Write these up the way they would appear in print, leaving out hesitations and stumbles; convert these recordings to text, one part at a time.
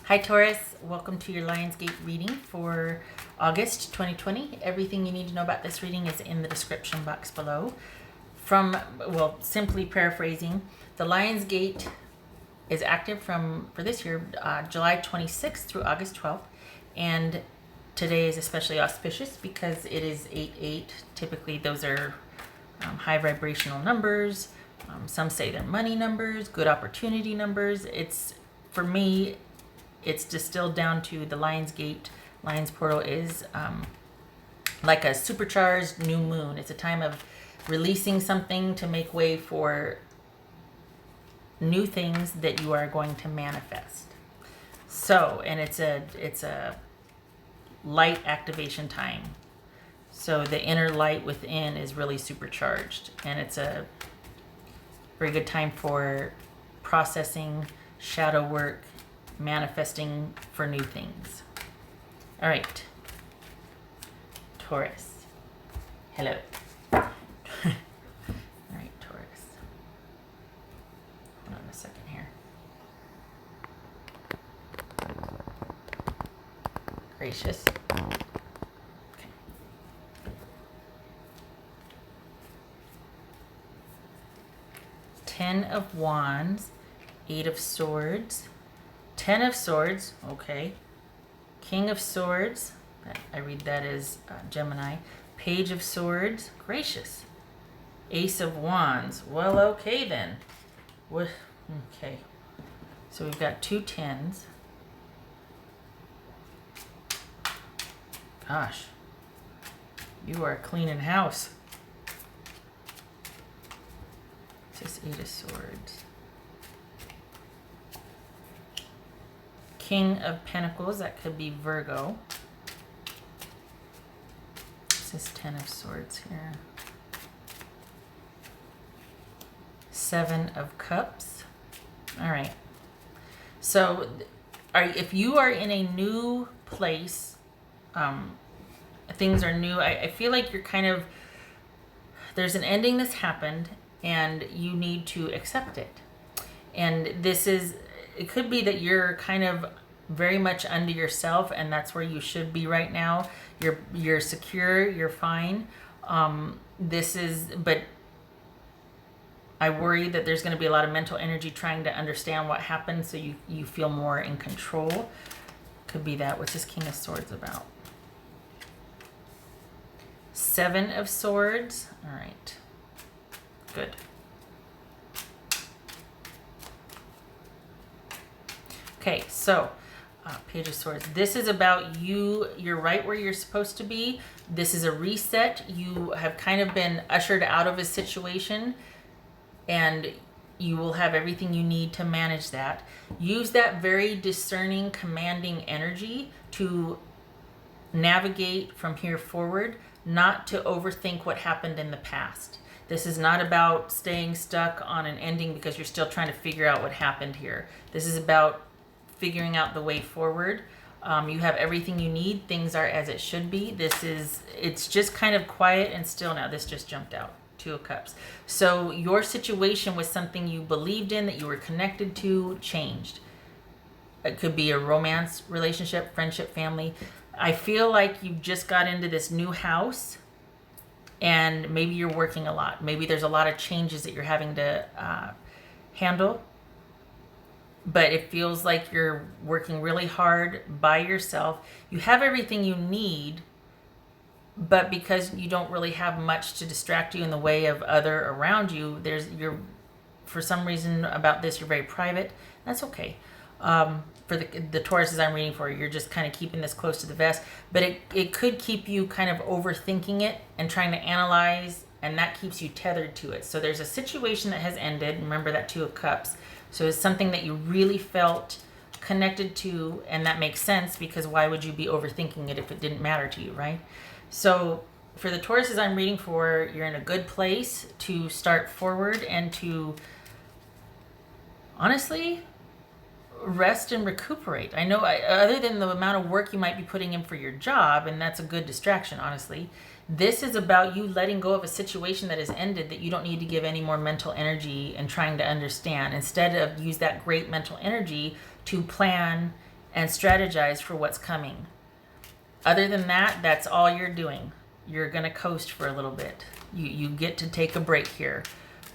Hi Taurus, welcome to your Lionsgate reading for August 2020. Everything you need to know about this reading is in the description box below. Simply paraphrasing, the Lionsgate is active for this year, July 26th through August 12th. And today is especially auspicious because it is 8-8. Typically those are high vibrational numbers. Some say they're money numbers, good opportunity numbers. For me, it's distilled down to the Lionsgate. Lions portal is like a supercharged new moon. It's a time of releasing something to make way for new things that you are going to manifest. So, and it's a light activation time. So the inner light within is really supercharged, and it's a very good time for processing, shadow work, manifesting for new things. All right, Taurus. Hello. All right, Taurus. Hold on a second here. Gracious. Okay. 10 of Wands, 8 of Swords, 10 of Swords, okay. King of Swords, I read that as Gemini. Page of Swords, gracious. Ace of Wands, well, okay then. Okay, so we've got two 10s. Gosh, you are cleaning house. This is 8 of Swords. King of Pentacles, that could be Virgo. This is 10 of Swords here. 7 of Cups. All right. So if you are in a new place, things are new. I feel like you're there's an ending that's happened and you need to accept it. And it could be that you're kind of very much under yourself, and that's where you should be right now. You're secure, you're fine. But I worry that there's going to be a lot of mental energy trying to understand what happened, so you feel more in control. Could be that. What's this King of Swords about? 7 of Swords. All right. Good. Okay, so Page of Swords. This is about you. You're right where you're supposed to be. This is a reset. You have kind of been ushered out of a situation, and you will have everything you need to manage that. Use that very discerning, commanding energy to navigate from here forward, not to overthink what happened in the past. This is not about staying stuck on an ending because you're still trying to figure out what happened here. This is about figuring out the way forward. You have everything you need. Things are as it should be. It's just kind of quiet and still now. This just jumped out. 2 of Cups. So your situation was something you believed in, that you were connected to, changed. It could be a romance relationship, friendship, family. I feel like you just got into this new house and maybe you're working a lot. Maybe there's a lot of changes that you're having to handle. But it feels like you're working really hard by yourself. You have everything you need, but because you don't really have much to distract you in the way of other around you, for some reason about this, you're very private. That's okay. For the Tauruses I'm reading for, you're just kind of keeping this close to the vest, but it could keep you kind of overthinking it and trying to analyze, and that keeps you tethered to it. So there's a situation that has ended. Remember that 2 of Cups. So it's something that you really felt connected to, and that makes sense because why would you be overthinking it if it didn't matter to you, right? So for the Tauruses I'm reading for, you're in a good place to start forward and to honestly rest and recuperate. I know other than the amount of work you might be putting in for your job, and that's a good distraction, honestly, this is about you letting go of a situation that has ended that you don't need to give any more mental energy and trying to understand. Instead of use that great mental energy to plan and strategize for what's coming. Other than that, that's all you're doing. You're going to coast for a little bit. You get to take a break here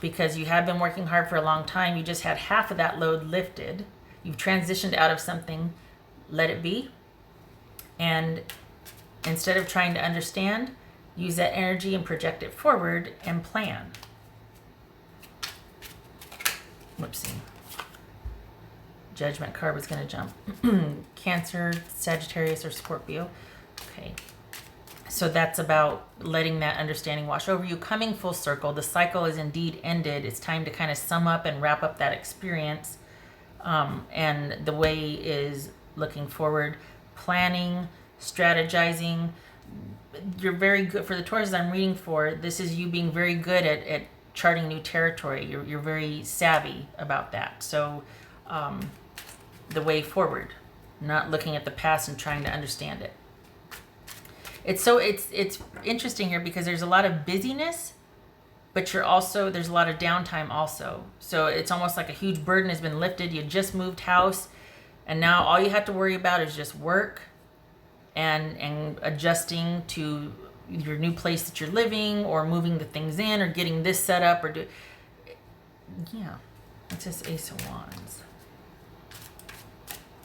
because you have been working hard for a long time. You just had half of that load lifted. You've transitioned out of something. Let it be. And instead of trying to understand, use that energy and project it forward and plan. Whoopsie. Judgment card was going to jump. Cancer, Sagittarius, or Scorpio. Okay. So that's about letting that understanding wash over you, coming full circle. The cycle is indeed ended. It's time to kind of sum up and wrap up that experience. And the way is looking forward, planning, strategizing. You're very good for the Taurus I'm reading for. This is you being very good at charting new territory. You're very savvy about that. So the way forward, not looking at the past and trying to understand it. It's interesting here because there's a lot of busyness, but there's a lot of downtime also. So it's almost like a huge burden has been lifted. You just moved house, and now all you have to worry about is just work and adjusting to your new place that you're living, or moving the things in, or getting this set up, or yeah. It's just Ace of Wands.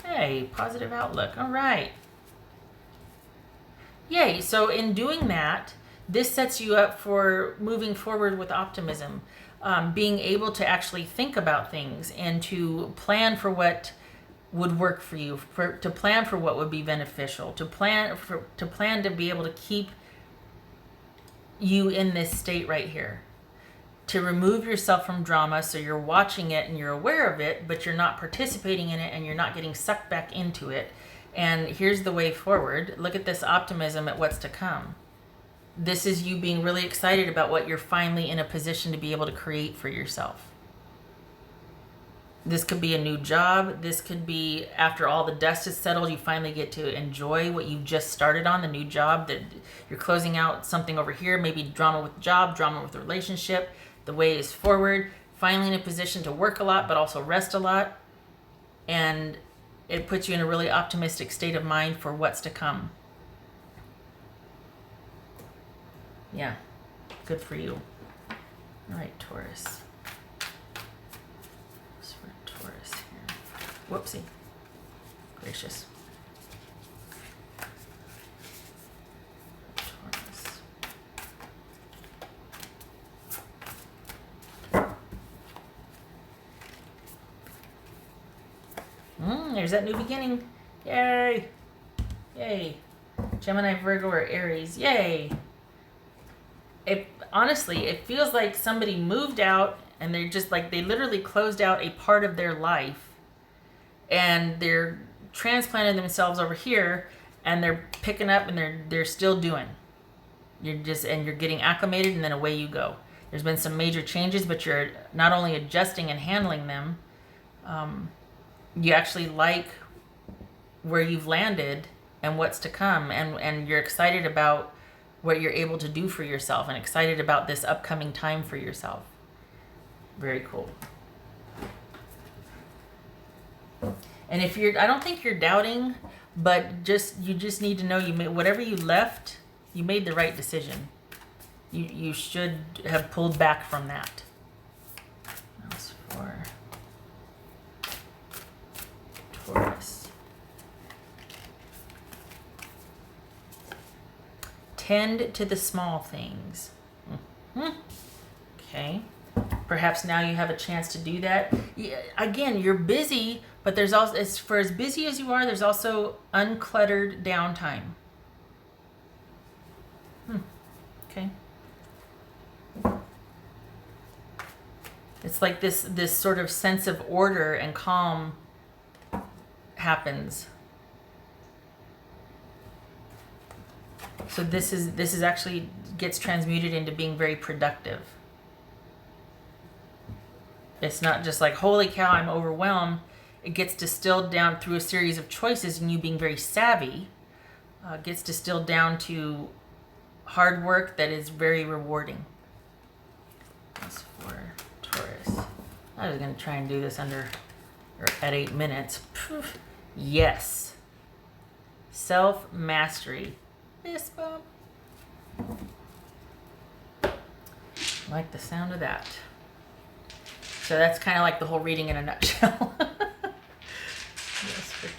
Hey, positive outlook. All right. Yay. So in doing that, this sets you up for moving forward with optimism, being able to actually think about things and to plan for what would work for you, to plan for what would be beneficial, to plan to be able to keep you in this state right here, to remove yourself from drama so you're watching it and you're aware of it, but you're not participating in it and you're not getting sucked back into it. And here's the way forward. Look at this optimism at what's to come. This is you being really excited about what you're finally in a position to be able to create for yourself. This could be a new job. This could be after all the dust is settled, you finally get to enjoy what you've just started on, the new job, that you're closing out something over here, maybe drama with job, drama with relationship. The way is forward, finally in a position to work a lot, but also rest a lot. And it puts you in a really optimistic state of mind for what's to come. Yeah, good for you. All right, Taurus. What's for Taurus here? Whoopsie. Gracious. Taurus. There's that new beginning. Yay. Yay. Gemini, Virgo, or Aries. Yay. Honestly, it feels like somebody moved out and they're just like, they literally closed out a part of their life and they're transplanted themselves over here and they're picking up and they're still doing. You're getting acclimated and then away you go. There's been some major changes, but you're not only adjusting and handling them, you actually like where you've landed and what's to come, and you're excited about what you're able to do for yourself and excited about this upcoming time for yourself. Very cool. And if I don't think you're doubting, but you just need to know whatever you left, you made the right decision. You should have pulled back from that. That's for Taurus. Tend to the small things. Okay. Perhaps now you have a chance to do that. Again, you're busy, but there's also, as busy as you are, there's also uncluttered downtime. Okay. It's like this sort of sense of order and calm happens. So this is actually gets transmuted into being very productive. It's not just like, holy cow, I'm overwhelmed. It gets distilled down through a series of choices and you being very savvy. Gets distilled down to hard work that is very rewarding. That's for Taurus. I was going to try and do this at 8 minutes. Yes. Self-mastery. Fist bump. Like the sound of that. So that's kind of like the whole reading in a nutshell. Yes, for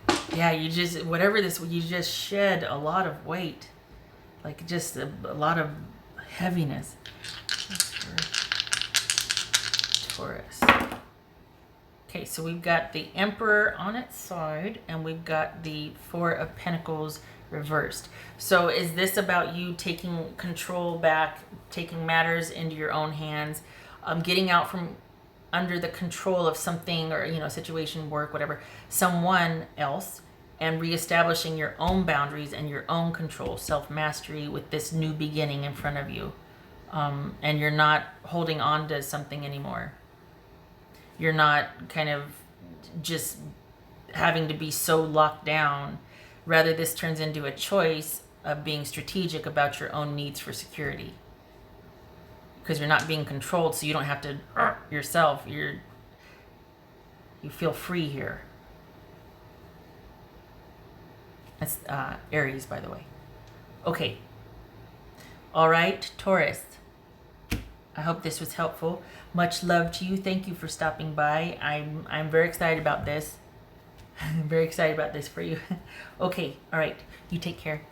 Taurus. Yeah, you just, whatever this, you just shed a lot of weight. Like just a lot of heaviness. That's for Taurus. Okay, so we've got the Emperor on its side, and we've got the Four of Pentacles reversed. So is this about you taking control back, taking matters into your own hands, getting out from under the control of something, or, you know, situation, work, whatever, someone else, and reestablishing your own boundaries and your own control, self-mastery with this new beginning in front of you. And you're not holding on to something anymore. You're not kind of just having to be so locked down. Rather, this turns into a choice of being strategic about your own needs for security. Because you're not being controlled, so you don't have to yourself. You feel free here. That's Aries, by the way. Okay. All right, Taurus. I hope this was helpful. Much love to you. Thank you for stopping by. I'm very excited about this. I'm very excited about this for you. Okay, all right. You take care.